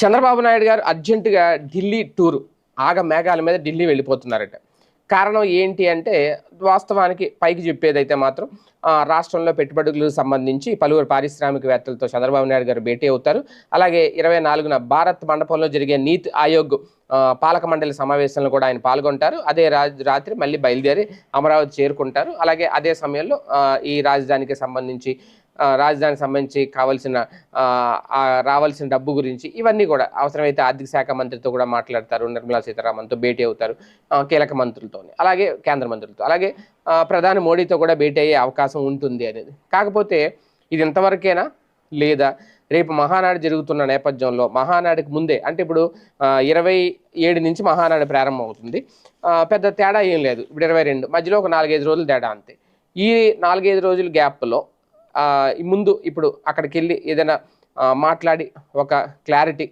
చంద్రబాబు నాయుడు గారు అర్జెంటుగా ఢిల్లీ టూరు మేఘాల మీద ఢిల్లీ వెళ్ళిపోతున్నారట. కారణం ఏంటి అంటే వాస్తవానికి పైకి చెప్పేదైతే మాత్రం రాష్ట్రంలో పెట్టుబడులకు సంబంధించి పలువురు పారిశ్రామికవేత్తలతో చంద్రబాబు నాయుడు గారు భేటీ అవుతారు. అలాగే 24న భారత్ మండపంలో జరిగే నీతి ఆయోగ్ పాలక మండలి సమావేశంలో కూడా ఆయన పాల్గొంటారు. అదే రాత్రి మళ్ళీ బయలుదేరి అమరావతి చేరుకుంటారు. అలాగే అదే సమయంలో ఈ రాజధానికి సంబంధించి కావాల్సిన రావాల్సిన డబ్బు గురించి ఇవన్నీ కూడా అవసరమైతే ఆర్థిక శాఖ మంత్రితో కూడా మాట్లాడతారు. నిర్మలా సీతారామన్తో భేటీ అవుతారు, కీలక మంత్రులతో, అలాగే కేంద్ర మంత్రులతో, అలాగే ప్రధాని మోడీతో కూడా భేటీ అయ్యే అవకాశం ఉంటుంది అనేది. కాకపోతే ఇది ఇంతవరకేనా లేదా రేపు మహానాడు జరుగుతున్న నేపథ్యంలో మహానాడికి ముందే అంటే ఇప్పుడు 27 నుంచి మహానాడు ప్రారంభం అవుతుంది. పెద్ద తేడా ఏం లేదు. ఇప్పుడు 22 మధ్యలో ఒక 4-5 రోజులు తేడా అంతే. ఈ 4-5 రోజుల గ్యాప్లో ముందు ఇప్పుడు అక్కడికి వెళ్ళి ఏదైనా మాట్లాడి ఒక క్లారిటీ